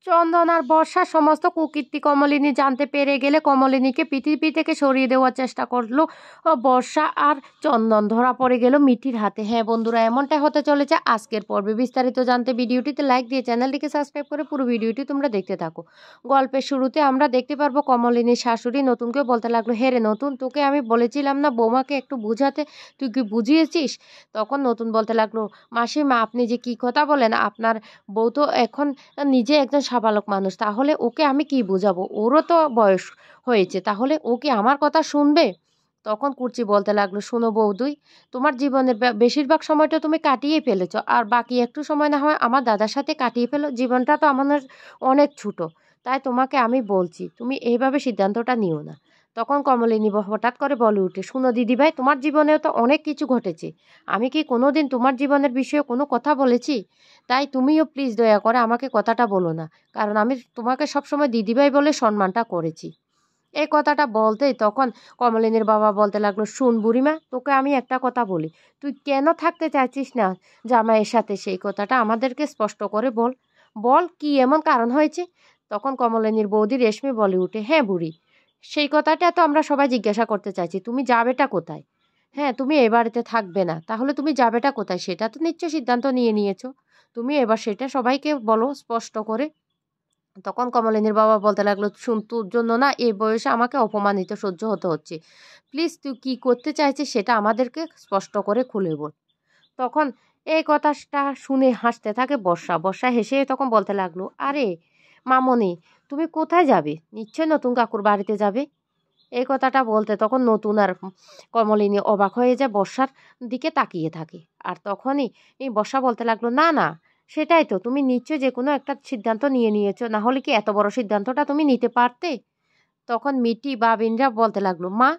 চন্দন আর বর্ষা সমস্ত কুকীর্তি কমলিনী জানতে পেরে গেলে কমলিনীকে পৃথিবী থেকে সরিয়ে দেওয়ার চেষ্টা করলো বর্ষা আর চন্দন। ধরা পড়ে গেল মিঠির হাতে। হ্যাঁ বন্ধুরা, এমনটাই হতে চলেছে আজকের পর্বে। বিস্তারিত জানতে ভিডিওটিতে লাইক দিয়ে চ্যানেলটিকে সাবস্ক্রাইব করে পুরো ভিডিওটি তোমরা দেখতে থাকো। গল্পের শুরুতে আমরা দেখতে পারবো কমলিনীর শাশুড়ি নতুনকে বলতে লাগলো, হে রে নতুন, তোকে আমি বলেছিলাম না বৌমাকে একটু বুঝাতে, তুই কি বুঝিয়েছিস? তখন নতুন বলতে লাগলো, মাসিমা আপনি যে কি কথা বলেন, আপনার বউ তো এখন নিজে একজন সাবালক মানুষ, তাহলে ওকে আমি কি বোঝাবো? ওরও তো বয়স হয়েছে, তাহলে ও কি আমার কথা শুনবে? তখন কুর্চি বলতে লাগলো, শুনো বৌদুই, তোমার জীবনের বেশিরভাগ সময়টা তুমি কাটিয়ে ফেলেছো, আর বাকি একটু সময় না হয় আমার দাদার সাথে কাটিয়ে ফেলো। জীবনটা তো আমাদের অনেক ছোট, তাই তোমাকে আমি বলছি তুমি এইভাবে সিদ্ধান্তটা নিও না। তখন কমলিনী হঠাৎ করে বলে উঠে, শুনো দিদিভাই, তোমার জীবনেও তো অনেক কিছু ঘটেছে, আমি কি কোনোদিন তোমার জীবনের বিষয়ে কোনো কথা বলেছি? তাই তুমিও প্লিজ দয়া করে আমাকে কথাটা বলো না, কারণ আমি তোমাকে সবসময় দিদিভাই বলে সম্মানটা করেছি। এই কথাটা বলতেই তখন কমলিনীর বাবা বলতে লাগলো, শুন বুড়িমা, তোকে আমি একটা কথা বলি, তুই কেন থাকতে চাইছিস না জামাইয়ের সাথে, সেই কথাটা আমাদেরকে স্পষ্ট করে বল। বল কি এমন কারণ হয়েছে? তখন কমলিনীর বৌদি রেশমি বলে উঠে, হ্যাঁ বুড়ি, সেই কথাটা তো আমরা সবাই জিজ্ঞাসা করতে চাইছি, তুমি যাবেটা কোথায়? হ্যাঁ, তুমি এ বাড়িতে থাকবে না, তাহলে তুমি যাবেটা কোথায় সেটা তো নিশ্চয় সিদ্ধান্ত নিয়ে নিয়েছো, তুমি এবার সেটা সবাইকে বলো স্পষ্ট করে। তখন কমলিনীর বাবা বলতে লাগলো, শুন, তোর জন্য না এই বয়সে আমাকে অপমানিত সহ্য হতে হচ্ছে, প্লিজ তুই কি করতে চাইছিস সেটা আমাদেরকে স্পষ্ট করে খুলে বল। তখন এই কথাটা শুনে হাসতে থাকে বর্ষা। বর্ষা হেসে তখন বলতে লাগলো, আরে মামনি, তুমি কোথায় যাবে? নিশ্চয় নতুন কাকুর বাড়িতে যাবে। এই কথাটা বলতে তখন নতুন আর কমলিনী অবাক হয়ে যায়, বর্ষার দিকে তাকিয়ে থাকে। আর তখনই এই বর্ষা বলতে লাগলো, না না, সেটাই তো, তুমি নিশ্চয় যে কোনো একটা সিদ্ধান্ত নিয়ে নিয়েছো, না হলে কি এত বড় সিদ্ধান্তটা তুমি নিতে পারতে? তখন মিটি বা বিনরা বলতে লাগলো, মা,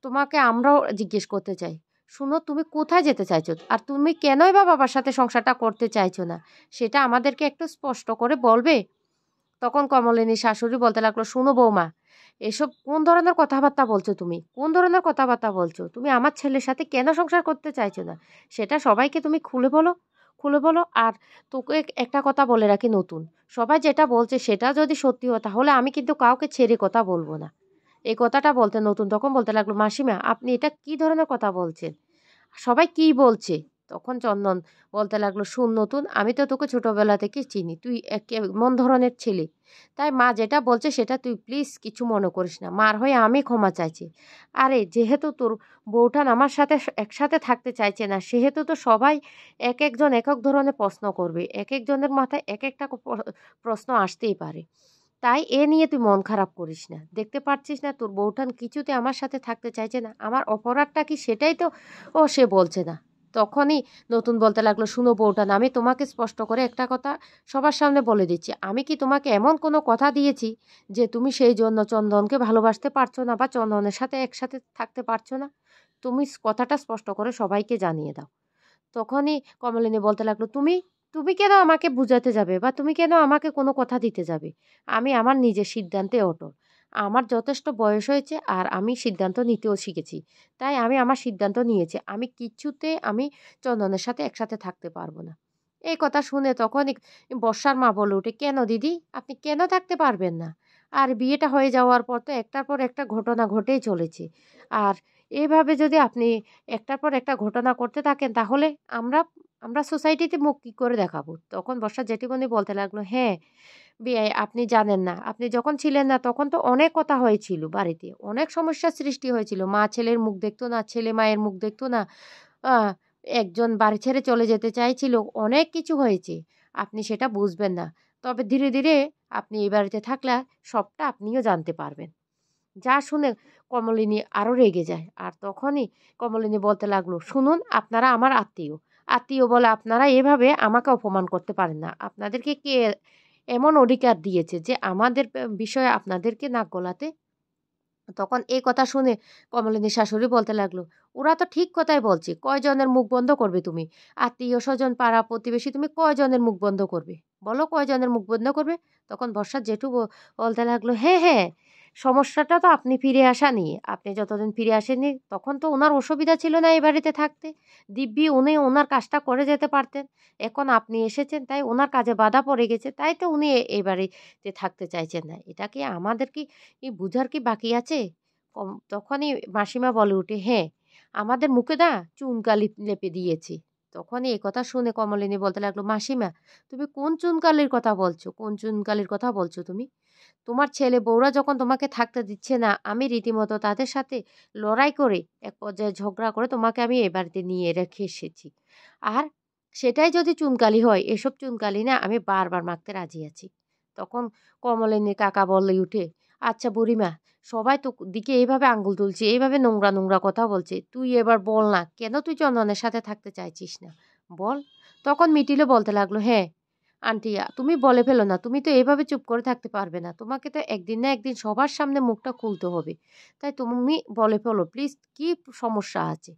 তোমাকে আমরাও জিজ্ঞেস করতে চাই, শুনো, তুমি কোথায় যেতে চাইছো, আর তুমি কেনই বা বাবার সাথে সংসারটা করতে চাইছো না, সেটা আমাদেরকে একটু স্পষ্ট করে বলবে। তখন কমলিনীর শাশুড়ি বলতে লাগলো, শুনো বৌমা, এসব কোন ধরনের কথাবার্তা বলছো? তুমি কোন ধরনের কথাবার্তা বলছো? তুমি আমার ছেলের সাথে কেন সংসার করতে চাইছো না সেটা সবাইকে তুমি খুলে বলো, খুলে বলো। আর তোকে একটা কথা বলে রাখি নতুন, সবাই যেটা বলছে সেটা যদি সত্যি হয় তাহলে আমি কিন্তু কাউকে ছেড়ে কথা বলবো না। এই কথাটা বলতে নতুন তখন বলতে লাগলো, মাসিমা আপনি এটা কি ধরনের কথা বলছেন? সবাই কি বলছে? তখন চন্দন বলতে লাগলো, শুন নতুন, আমি তো তোকে ছোটবেলা থেকে চিনি, তুই কেমন ধরনের ছেলে, তাই মা যেটা বলছে সেটা তুই প্লিজ কিছু মনে করিস না, মার হয়ে আমি ক্ষমা চাইছি। আরে যেহেতু তোর বউঠান আমার সাথে একসাথে থাকতে চাইছে না, সেহেতু তো সবাই এক একজন এক এক ধরনের প্রশ্ন করবে, এক একজনের মাথায় এক একটা প্রশ্ন আসতেই পারে। তাই এ নিয়ে তুই মন খারাপ করিস না, দেখতে পাচ্ছিস না তোর বউঠান কিছুতে আমার সাথে থাকতে চাইছে না, আমার অপরাধটা কি সেটাই তো সে বলছে না। তখনই নতুন বলতে লাগলো, শুনো বউঠান, আমি তোমাকে স্পষ্ট করে একটা কথা সবার সামনে বলে দিচ্ছি, আমি কি তোমাকে এমন কোনো কথা দিয়েছি যে তুমি সেই জন্য চন্দনকে ভালোবাসতে পারছো না বা চন্দনের সাথে একসাথে থাকতে পারছো না? তুমি কথাটা স্পষ্ট করে সবাইকে জানিয়ে দাও। তখনই কমলিনী বলতে লাগলো, তুমি তুমি কেন আমাকে বুঝাতে যাবে বা তুমি কেন আমাকে কোনো কথা দিতে যাবে? আমি আমার নিজের সিদ্ধান্তে অটল। আমার যথেষ্ট বয়স হয়েছে আর আমি সিদ্ধান্ত নিতেও শিখেছি। তাই আমি আমার সিদ্ধান্ত নিয়েছি, আমি কিছুতে আমি চন্দনের সাথে একসাথে থাকতে পারবো না। এই কথা শুনে তখনই বর্ষার মা বলে উঠে, কেন দিদি, আপনি কেন থাকতে পারবেন না? আর বিয়েটা হয়ে যাওয়ার পর তো একটার পর একটা ঘটনা ঘটেই চলেছে। আর এভাবে যদি আপনি একটার পর একটা ঘটনা করতে থাকেন তাহলে আমরা আমরা সোসাইটিতে মুখ কি করে দেখাবো? তখন বর্ষা জেঠিমণি বলতে লাগলো, হ্যাঁ বেয়াই, আপনি জানেন না, আপনি যখন ছিলেন না তখন তো অনেক কথা হয়েছিল বাড়িতে, অনেক সমস্যার সৃষ্টি হয়েছিল, মা ছেলের মুখ দেখতো না, ছেলে মায়ের মুখ দেখতো না, আহ, একজন বাড়ি ছেড়ে চলে যেতে চাইছিল, অনেক কিছু হয়েছে, আপনি সেটা বুঝবেন না। তবে ধীরে ধীরে আপনি এই বাড়িতে থাকলে সবটা আপনিও জানতে পারবেন। যা শুনে কমলিনী আরও রেগে যায়। আর তখনই কমলিনী বলতে লাগলো, শুনুন, আপনারা আমার আত্মীয়, আত্মীয় বলে আপনারা এভাবে আমাকে অপমান করতে পারেন না। আপনাদেরকে কে এমন অধিকার দিয়েছে যে আমাদের বিষয়ে আপনাদেরকে নাক গলাতে? তখন এই কথা শুনে কমলিনীর শাশুড়ি বলতে লাগলো, ওরা তো ঠিক কথাই বলছে, কয়জনের মুখ বন্ধ করবে তুমি? আত্মীয় স্বজন পাড়া প্রতিবেশী তুমি কয়জনের মুখ বন্ধ করবে? বলো কয়জনের মুখ বন্ধ করবে? তখন বর্ষার জেঠু বলতে লাগলো, হ্যাঁ হ্যাঁ, সমস্যাটা তো আপনি ফিরে আসা নিয়ে। আপনি যতদিন ফিরে আসেননি তখন তো ওনার অসুবিধা ছিল না এই বাড়িতে থাকতে। দিব্যি উনি ওনার কাজটা করে যেতে পারতেন। এখন আপনি এসেছেন তাই ওনার কাজে বাধা পড়ে গেছে। তাই তো উনি এই বাড়িতে থাকতে চাইছেন না। এটা কি আমাদের কি বুঝার কি বাকি আছে? তখনই মাসিমা বলে উঠে, "হ্যাঁ, আমাদের মুখে না চুনকালি লেপে দিয়েছি।" তখনই এ কথা শুনে কমলিনী বলতে লাগলো, "মাসিমা, তুমি কোন চুনকালির কথা বলছো? কোন চুনকালির কথা বলছো তুমি? তোমার ছেলে বউরা যখন তোমাকে থাকতে দিচ্ছে না, আমি রীতিমতো তাদের সাথে লড়াই করে এক পর্যায়ে ঝগড়া করে তোমাকে আমি এ বাড়িতে নিয়ে রেখে এসেছি। আর সেটাই যদি চুনকালি হয়, এসব চুনকালি না আমি বারবার মাখতে রাজি আছি।" তখন কমলিনীর কাকা বলে উঠে, "আচ্ছা বুড়িমা, সবাই তো দিকে এইভাবে আঙ্গুল তুলছে, এইভাবে নোংরা নোংরা কথা বলছে। তুই এবার বল না, কেন তুই চন্দনের সাথে থাকতে চাইছিস না? বল।" তখন মিটিলে বলতে লাগলো, "হ্যাঁ আন্টি, তুমি বলে ফেলো না। তুমি তো এভাবে চুপ করে থাকতে পারবে না। তোমাকে তো একদিন না একদিন সবার সামনে মুখটা খুলতে হবে। তাই তুমি বলে ফেলো প্লিজ, কি সমস্যা আছে?"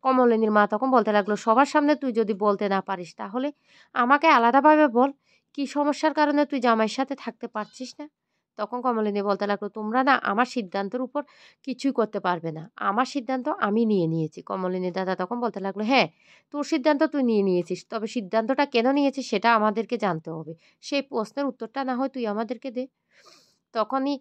কমলিনীর মা তখন বলতে লাগলো, "সবার সামনে তুই যদি বলতে না পারিস তাহলে আমাকে আলাদাভাবে বল। কি সমস্যার কারণে তুই জামাইয়ের সাথে থাকতে পারছিস না?" তখন কমলিনী বলতে লাগলো, "তোমরা না আমার সিদ্ধান্তের উপর কিছুই করতে পারবে না। আমার সিদ্ধান্ত আমি নিয়ে নিয়েছি।" কমলিনীর দাদা তখন বলতে লাগলো, "হ্যাঁ, তোর সিদ্ধান্ত তুই নিয়ে নিয়েছিস। তবে সিদ্ধান্তটা কেন নিয়েছিস সেটা আমাদেরকে জানতে হবে। সেই প্রশ্নের উত্তরটা না হয় তুই আমাদেরকে দে।" তখনই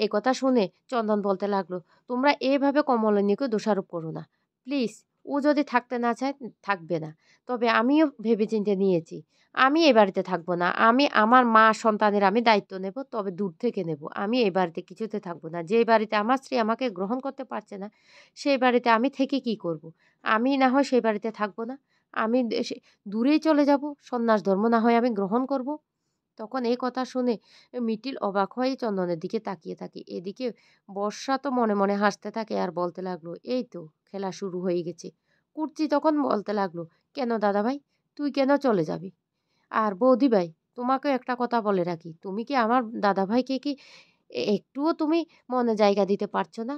একথা শুনে চন্দন বলতে লাগলো, "তোমরা এভাবে কমলিনীকে দোষারোপ করো না। প্লিজ, ও যদি থাকতে না চায় থাকবে না। তবে আমিও ভেবেচিন্তে নিয়েছি। আমি এ বাড়িতে থাকবো না। আমি আমার মা সন্তানের আমি দায়িত্ব নেব, তবে দূর থেকে নেব। আমি এই বাড়িতে কিছুতে থাকবো না। যে বাড়িতে আমার স্ত্রী আমাকে গ্রহণ করতে পারছে না, সেই বাড়িতে আমি থেকে কি করব? আমি না হয় সেই বাড়িতে থাকবো না। আমি দূরেই চলে যাব। সন্ন্যাস ধর্ম না হয় আমি গ্রহণ করব।" তখন এই কথা শুনে মিটিল অবাক হয়ে চন্দনের দিকে তাকিয়ে থাকে। এদিকে বর্ষা তো মনে মনে হাসতে থাকে আর বলতে লাগলো, "এই তো খেলা শুরু হয়ে গেছে।" কুর্চি তখন বলতে লাগলো, "কেন দাদাভাই, তুই কেন চলে যাবি? আর বৌদি ভাই, তোমাকেও একটা কথা বলে রাখি, তুমি কি আমার দাদাভাইকে কি একটুও তুমি মনে জায়গা দিতে পারছো না?"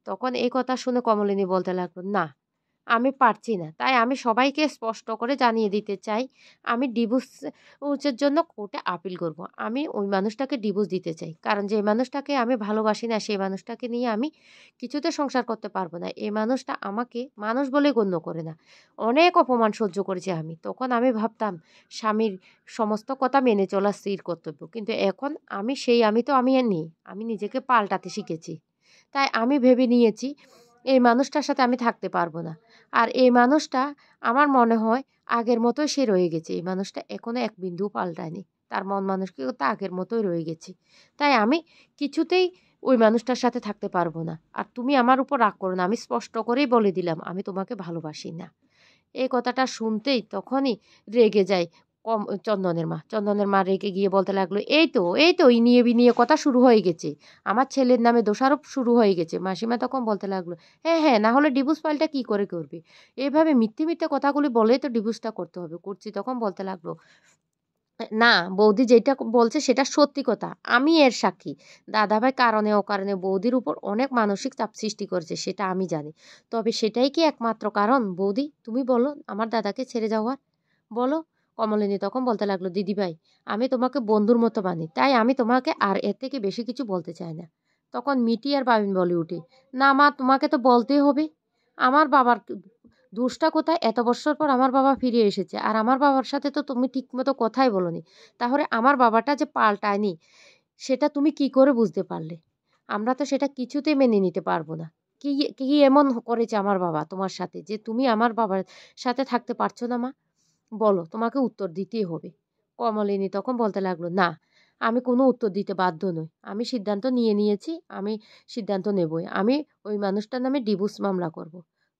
তখন এই কথা শুনে কমলিনী বলতে লাগলো, "না, আমি পারছি না। তাই আমি সবাইকে স্পষ্ট করে জানিয়ে দিতে চাই, আমি ডিভোর্সের জন্য কোর্টে আপিল করব। আমি ওই মানুষটাকে ডিভোর্স দিতে চাই। কারণ যে মানুষটাকে আমি ভালোবাসি না, সেই মানুষটাকে নিয়ে আমি কিছুতে সংসার করতে পারব না। এই মানুষটা আমাকে মানুষ বলে গণ্য করে না। অনেক অপমান সহ্য করেছি আমি। তখন আমি ভাবতাম স্বামীর সমস্ত কথা মেনে চলা স্ত্রীর কর্তব্য। কিন্তু এখন আমি তো আমি আর নেই। আমি নিজেকে পাল্টাতে শিখেছি। তাই আমি ভেবে নিয়েছি এই মানুষটার সাথে আমি থাকতে পারব না। আর এই মানুষটা আমার মনে হয় আগের মতোই সে রয়ে গেছে। এই মানুষটা এখনো এক বিন্দুও পাল্টায়নি। তার মন মানসিকতা আগের মতোই রয়ে গেছে। তাই আমি কিছুতেই ওই মানুষটার সাথে থাকতে পারব না। আর তুমি আমার উপর রাগ করো না। আমি স্পষ্ট করেই বলে দিলাম, আমি তোমাকে ভালোবাসি না। এই কথাটা শুনতেই তখনই রেগে যায় চন্দনের মা। চন্দনের মা রেগে গিয়ে বলতে লাগলো, এই তো ইনিয়ে বিনিয়ে কথা শুরু হয়ে গেছে। আমার ছেলের নামে দোষারোপ শুরু হয়ে গেছে।" মাসিমা তখন বলতে লাগলো, "হ্যাঁ, হ্যাঁ, না হলে ডিভোর্স ফাইলটা কি করে করবে? এভাবে মিথ্যে, মিথ্যে কথাগুলি বলেই তো ডিভোর্সটা করতে হবে।" কুর্চি তখন বলতে লাগলো, "না, বৌদি যেটা বলছে সেটা সত্যি কথা। আমি এর সাক্ষী। দাদাভাই কারণে অকারণে বৌদির উপর অনেক মানসিক চাপ সৃষ্টি করেছে, সেটা আমি জানি। তবে সেটাই কি একমাত্র কারণ বৌদি? তুমি বলো আমার দাদাকে ছেড়ে যাওয়ার? বলো?" কমলিনী তখন বলতে লাগলো, "দিদিভাই, আমি তোমাকে বন্ধুর মতো মানি। তাই আমি তোমাকে আর এর থেকে বেশি কিছু বলতে চাই না।" তখন মিটি আর বাবিন বলে উঠে, "না মা, তোমাকে তো বলতেই হবে। আমার বাবার দোষটা কোথায়? এত বৎসর পর আমার বাবা ফিরে এসেছে। আর আমার বাবার সাথে তো তুমি ঠিকমতো কথাই বলোনি। তাহলে আমার বাবাটা যে পাল্টায়নি, সেটা তুমি কি করে বুঝতে পারলে? আমরা তো সেটা কিছুতেই মেনে নিতে পারবো না। কি কি এমন করেছে আমার বাবা তোমার সাথে যে তুমি আমার বাবার সাথে থাকতে পারছো না মা? বলো, তোমাকে উত্তর দিতেই হবে।" কমলিনী তখন বলতে লাগলো, "না, আমি কোনো উত্তর দিতে বাধ্য নই। আমি সিদ্ধান্ত নিয়ে নিয়েছি। আমি সিদ্ধান্ত নেবই। আমি ওই মানুষটার নামে ডিভোর্স মামলা করব।"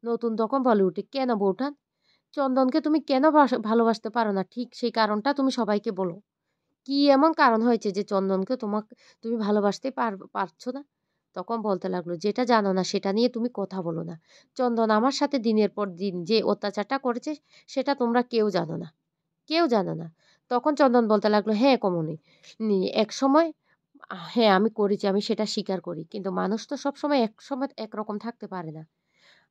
নতুন তখন বলে উঠে, "কেন বউঠান? চন্দনকে তুমি কেন ভালোবাসতে পারো না? ঠিক সেই কারণটা তুমি সবাইকে বলো। কি এমন কারণ হয়েছে যে চন্দনকে তুমি ভালোবাসতে পারছো না?" তখন বলতে লাগলো, "যেটা জানো না সেটা নিয়ে তুমি কথা বলো না। চন্দন আমার সাথে দিনের পর দিন যে অত্যাচারটা করেছে সেটা তোমরা কেউ জানো না। কেউ জানে না।" তখন চন্দন বলতে লাগলো, "হ্যাঁ কমুনি, একসময় হ্যাঁ আমি করেছি, আমি সেটা স্বীকার করি। কিন্তু মানুষ তো সবসময় একসময় একরকম থাকতে পারে না।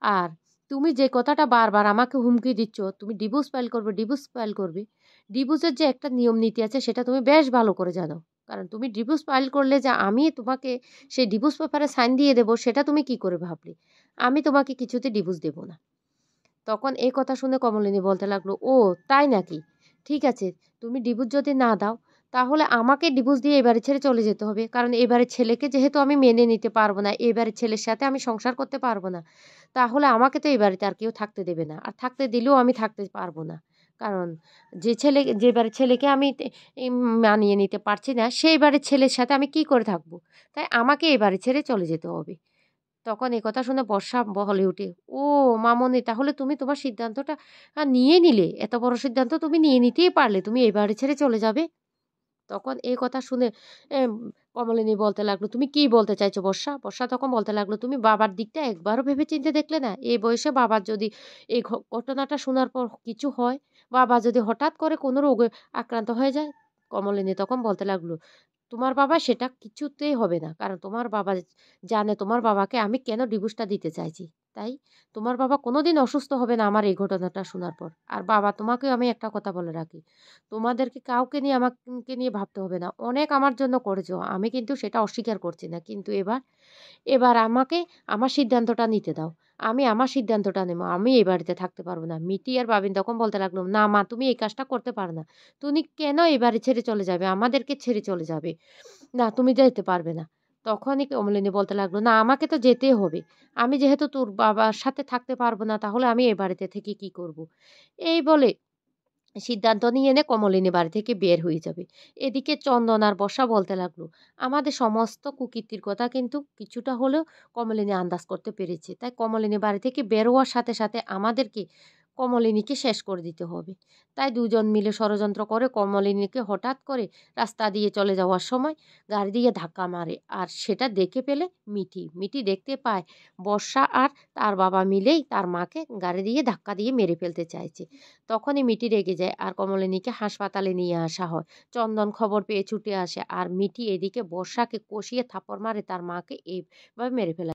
আর তুমি যে কথাটা বারবার আমাকে হুমকি দিচ্ছ, তুমি ডিভোর্স ফাইল করবে, ডিভোর্স ফাইল করবে। ডিভোর্সের যে একটা নিয়ম নীতি আছে সেটা তুমি বেশ ভালো করে জানো। কারণ তুমি ডিভোর্স ফাইল করলে যে আমি তোমাকে সেই ডিভোর্স পেপারে সাইন দিয়ে দেবো সেটা তুমি কি করে ভাবলে? আমি তোমাকে কিছুতে ডিভোর্স দেব না। তখন এই কথা শুনে কমলিনী বলতে লাগলো, ও তাই নাকি? ঠিক আছে, তুমি ডিভোর্স যদি না দাও তাহলে আমাকে ডিভোর্স দিয়ে এই বাড়ি ছেড়ে চলে যেতে হবে। কারণ এই বাড়ির ছেলেকে যেহেতু আমি মেনে নিতে পারবো না, এই বাড়ির ছেলের সাথে আমি সংসার করতে পারবো না। তাহলে আমাকে তো এই বাড়িতে আর কেউ থাকতে দেবে না। আর থাকতে দিলেও আমি থাকতে পারবো না। কারণ যে বাড়ির ছেলেকে আমি মানিয়ে নিতে পারছি না, সেই বাড়ির ছেলের সাথে আমি কি করে থাকবো? তাই আমাকে এই বাড়ি ছেড়ে চলে যেতে হবে। তখন এ কথা শুনে বর্ষা বলে ওঠে, "ও মামুনি, তাহলে তুমি তোমার সিদ্ধান্তটা নিয়ে নিলে। এত বড় সিদ্ধান্ত তুমি নিয়ে নিতেই পারলে। তুমি এই বাড়ি ছেড়ে চলে যাবে?" তখন এই কথা শুনে এম কমলিনী বলতে লাগলো, "তুমি কি বলতে চাইছো বর্ষা?" বর্ষা তখন বলতে লাগলো, "তুমি বাবার দিকটা একবারও ভেবে চিন্তে দেখলে না? এই বয়সে বাবার যদি এই ঘটনাটা শোনার পর কিছু হয়, বাবা যদি হঠাৎ করে কোনো রোগে আক্রান্ত হয়ে যায়?" কমলিনী তখন বলতে লাগলো, তোমার বাবা সেটা কিছুতেই হবে না। কারণ তোমার বাবা জানে তোমার বাবাকে আমি কেন ডিভোর্সটা দিতে চাইছি। তাই তোমার বাবা কোনোদিন অসুস্থ হবে না আমার এই ঘটনাটা শোনার পর। আর বাবা তোমাকেও আমি একটা কথা বলে রাখি। তোমাদেরকে কাউকে নিয়ে আমাকে নিয়ে ভাবতে হবে না। অনেক আমার জন্য করেছো। আমি কিন্তু সেটা অস্বীকার করছি না। কিন্তু এবার আমাকে আমার সিদ্ধান্তটা নিতে দাও। আমি আমার সিদ্ধান্তটা নেব। আমি এই বাড়িতে থাকতে পারব না। মিটি আর বাবিন তখন বলতে লাগলো, "না মা, তুমি এই কাজটা করতে পারো না। তুমি কেন এই বাড়ি ছেড়ে চলে যাবে? আমাদেরকে ছেড়ে চলে যাবে। না, তুমি যেতে পারবে না।" তখনই কমলিনী বলতে লাগলো, "না, আমাকে তো যেতেই হবে। আমি যেহেতু তোর বাবার সাথে থাকতে পারব না, তাহলে আমি এ বাড়িতে থেকে কি করব?" এই বলে সিদ্ধান্ত নিয়ে এনে কমলিনী বাড়ি থেকে বের হয়ে যাবে। এদিকে চন্দন আর বর্ষা বলতে লাগলো, আমাদের সমস্ত কুকীর্তির কথা কিন্তু কিছুটা হলেও কমলিনী আন্দাজ করতে পেরেছে। তাই কমলিনী বাড়ি থেকে বের হওয়ার সাথে সাথে আমাদেরকে কমলিনীকে শেষ করে দিতে হবে। তাই দুজন মিলে ষড়যন্ত্র করে কমলিনীকে হঠাৎ করে রাস্তা দিয়ে চলে যাওয়ার সময় গাড়ি দিয়ে ধাক্কা মারে। আর সেটা দেখে পেলে মিটি দেখতে পায় বর্ষা আর তার বাবা মিলেই তার মাকে গাড়ি দিয়ে ধাক্কা দিয়ে মেরে ফেলতে চাইছে। তখনই মিটি রেগে যায় আর কমলিনীকে হাসপাতালে নিয়ে আসা হয়। চন্দন খবর পেয়ে ছুটে আসে আর মিটি এদিকে বর্ষাকে কষিয়ে থাপ্পড় মারে তার মাকে এইভাবে মেরে ফেলে।